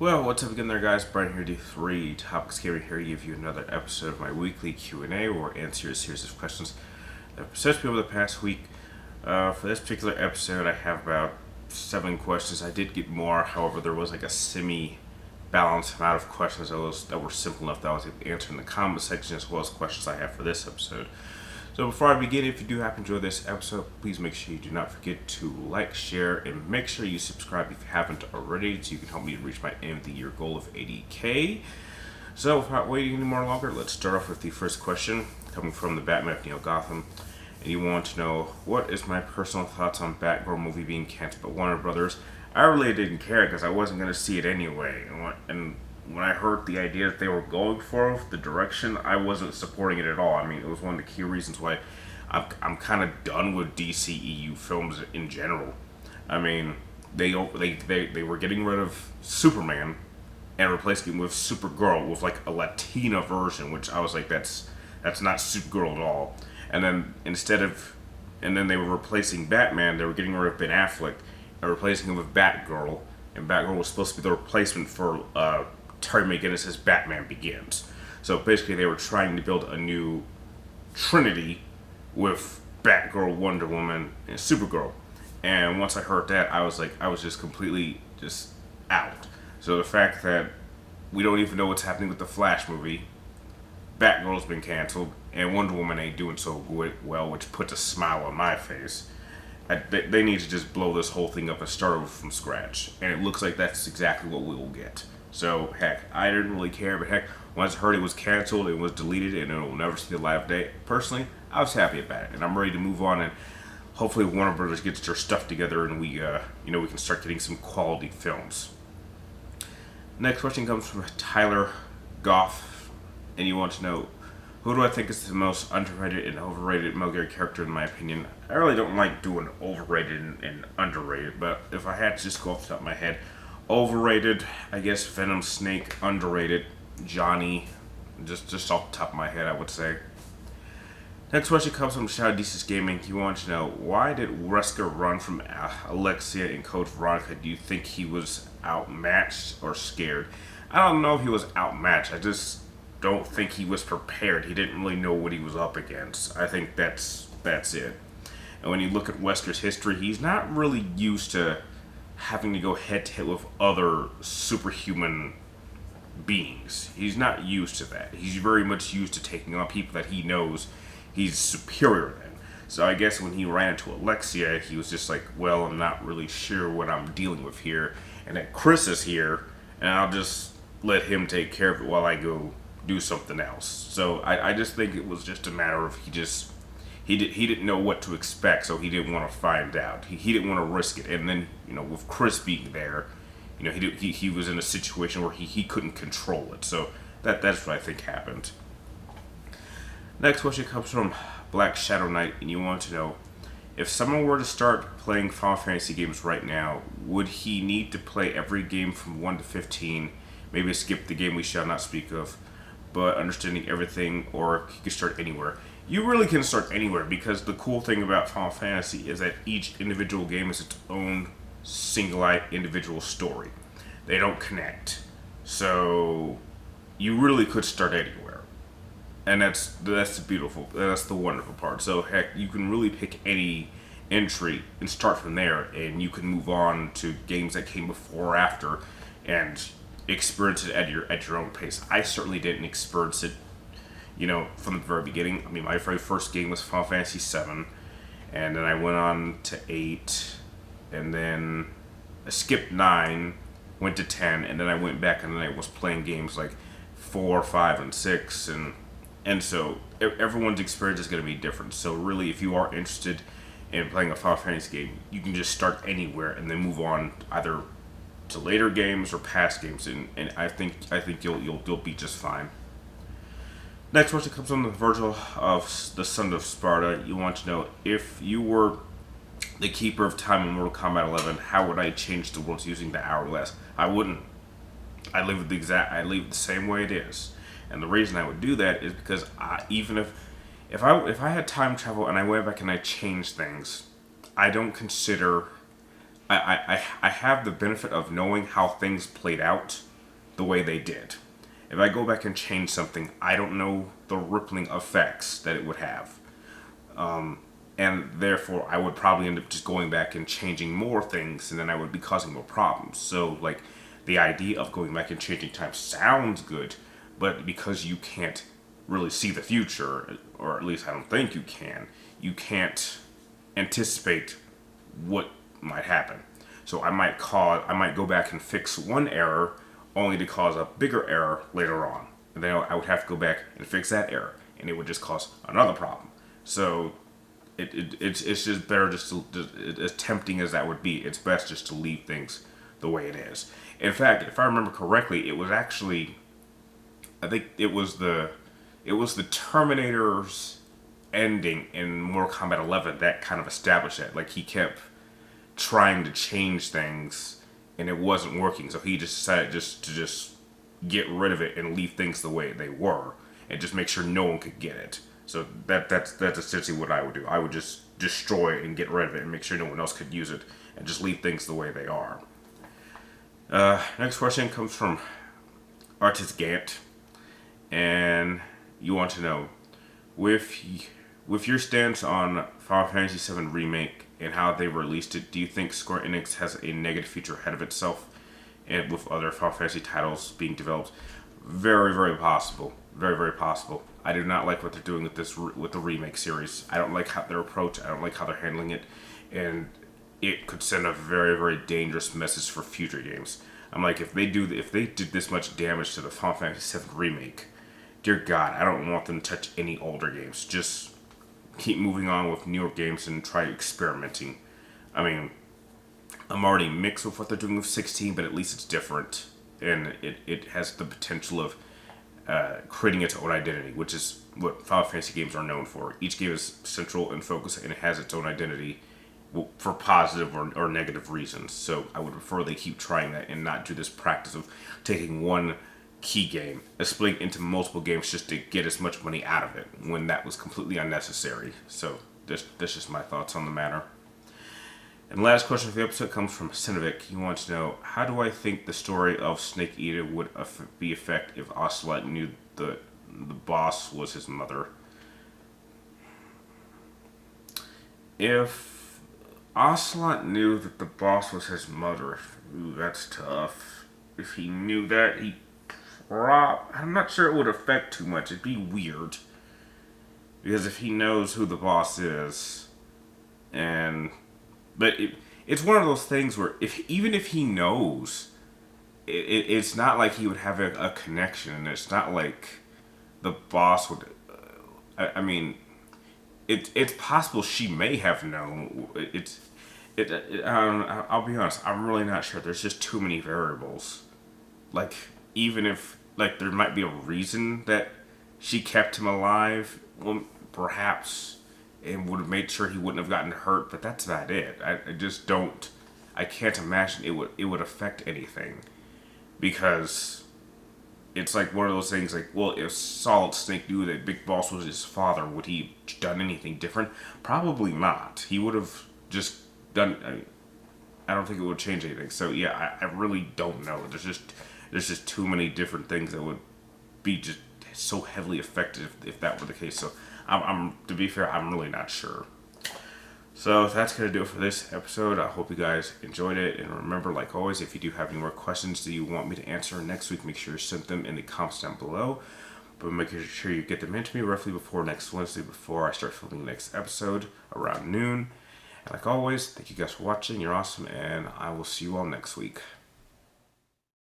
Well, what's up again there, guys? Brian here, D3 Topics Gaming here to give you another episode of my weekly Q&A where I answer a series of questions that possessed me over the past week. For this particular episode, I have about 7 questions. I did get more, however, there was like a semi-balanced amount of questions that were simple enough that I was able to answer in the comment section as well as questions I have for this episode. So before I begin, if you do happen to enjoy this episode, please make sure you do not forget to like, share, and make sure you subscribe if you haven't already so you can help me reach my end of the year goal of 80K. So without waiting any more longer, let's start off with the first question coming from the Batman of Neil Gotham. And you want to know, what is my personal thoughts on Batgirl movie being canceled by Warner Brothers? I really didn't care because I wasn't going to see it anyway. And when I heard the idea that they were going for the direction, I wasn't supporting it at all. I mean, it was one of the key reasons why I'm kind of done with DCEU films in general. I mean, they were getting rid of Superman and replacing him with Supergirl with like a Latina version, which I was like, that's not Supergirl at all. And then they were replacing Batman. They were getting rid of Ben Affleck and replacing him with Batgirl. And Batgirl was supposed to be the replacement for Terry McGinnis' Batman Begins. So basically, they were trying to build a new Trinity with Batgirl, Wonder Woman, and Supergirl. And once I heard that, I was just completely just out. So the fact that we don't even know what's happening with the Flash movie, Batgirl's been canceled, and Wonder Woman ain't doing so well, which puts a smile on my face. They need to just blow this whole thing up and start over from scratch. And it looks like that's exactly what we will get. So, heck, I didn't really care, but heck, once I heard it was canceled, it was deleted, and it will never see the light of day, personally, I was happy about it. And I'm ready to move on, and hopefully Warner Brothers gets their stuff together, and we can start getting some quality films. Next question comes from Tyler Goff, and you want to know, who do I think is the most underrated and overrated military character in my opinion? I really don't like doing overrated and underrated, but if I had to just go off the top of my head, overrated, I guess Venom Snake. Underrated, Johnny. Just off the top of my head, I would say. Next question comes from Shadow Decis Gaming. He wants to know, why did Wesker run from Alexia and Code Veronica? Do you think he was outmatched or scared? I don't know if he was outmatched. I just don't think he was prepared. He didn't really know what he was up against. I think that's it. And when you look at Wesker's history, he's not really used to having to go head to head with other superhuman beings. He's not used to that. He's very much used to taking on people that he knows he's superior than. So I guess when he ran into Alexia, he was just like, well, I'm not really sure what I'm dealing with here. And that Chris is here, and I'll just let him take care of it while I go do something else. So I just think it was just a matter of he didn't know what to expect, so he didn't want to find out. He didn't want to risk it. And then, with Chris being there, he was in a situation where he couldn't control it. So that's what I think happened. Next question comes from Black Shadow Knight, and you want to know, if someone were to start playing Final Fantasy games right now, would he need to play every game from 1 to 15, maybe skip the game we shall not speak of, but understanding everything, or he could start anywhere? You really can start anywhere, because the cool thing about Final Fantasy is that each individual game is its own single-eyed individual story. They don't connect. So you really could start anywhere. And that's the wonderful part. So heck, you can really pick any entry and start from there, and you can move on to games that came before or after and experience it at your own pace. I certainly didn't experience it from the very beginning. I mean, my very first game was Final Fantasy VII, and then I went on to 8, and then I skipped 9, went to 10, and then I went back and then I was playing games like 4, 5, and 6, and so everyone's experience is going to be different. So really, if you are interested in playing a Final Fantasy game, you can just start anywhere and then move on either to later games or past games, and I think you'll be just fine. Next question comes from the Virgil of the Son of Sparta. You want to know, if you were the keeper of time in Mortal Kombat 11, how would I change the world using the hourglass? I wouldn't. I leave it the same way it is. And the reason I would do that is because even if I had time travel and I went back and I changed things, I don't consider. I have the benefit of knowing how things played out the way they did. If I go back and change something, I don't know the rippling effects that it would have. And therefore, I would probably end up just going back and changing more things, and then I would be causing more problems. So, like, the idea of going back and changing time sounds good, but because you can't really see the future, or at least I don't think you can't anticipate what might happen. So I might go back and fix one error only to cause a bigger error later on. And then I would have to go back and fix that error, and it would just cause another problem. So it's just better as tempting as that would be, it's best just to leave things the way it is. In fact, if I remember correctly, it was actually, I think it was the Terminator's ending in Mortal Kombat 11 that kind of established that. Like, he kept trying to change things and it wasn't working, so he just decided to get rid of it and leave things the way they were and just make sure no one could get it. So that's essentially what I would do. I would just destroy it and get rid of it and make sure no one else could use it and just leave things the way they are. Next question comes from Artist Gant, and you want to know, with your stance on Final Fantasy VII Remake and how they released it, do you think Square Enix has a negative future ahead of itself, and with other Final Fantasy titles being developed? Very, very possible. Very, very possible. I do not like what they're doing with the remake series. I don't like how their approach. I don't like how they're handling it, and it could send a very, very dangerous message for future games. I'm like, if they did this much damage to the Final Fantasy VII Remake, dear God, I don't want them to touch any older games. Just keep moving on with newer games and try experimenting. I mean, I'm already mixed with what they're doing with 16, but at least it's different, and it has the potential of creating its own identity, which is what Final Fantasy games are known for. Each game is central and focused, and it has its own identity for positive or negative reasons. So I would prefer they keep trying that and not do this practice of taking one key game and splitting into multiple games just to get as much money out of it when that was completely unnecessary. So that's just my thoughts on the matter. And the last question for the episode comes from Cinovik. He wants to know, how do I think the story of Snake Eater would be affected if Ocelot knew the boss was his mother? If Ocelot knew that the boss was his mother, ooh, that's tough. If he knew that, I'm not sure it would affect too much. It'd be weird. Because if he knows who the boss is, but it's one of those things where even if he knows, it's not like he would have a connection. It's not like the boss would. I mean, it's possible she may have known. I'll be honest. I'm really not sure. There's just too many variables. Like, even if there might be a reason that she kept him alive, well, perhaps. And would have made sure he wouldn't have gotten hurt, but that's about it. I just don't. I can't imagine it would affect anything, because it's like one of those things. Like, well, if Solid Snake knew that Big Boss was his father, would he have done anything different? Probably not. He would have just done. I don't think it would change anything. So yeah, I really don't know. There's just too many different things that would be just so heavily affected if that were the case. So. To be fair, I'm really not sure. So that's going to do it for this episode. I hope you guys enjoyed it. And remember, like always, if you do have any more questions that you want me to answer next week, make sure you send them in the comments down below. But make sure you get them into me roughly before next Wednesday, before I start filming the next episode around noon. And like always, thank you guys for watching. You're awesome. And I will see you all next week.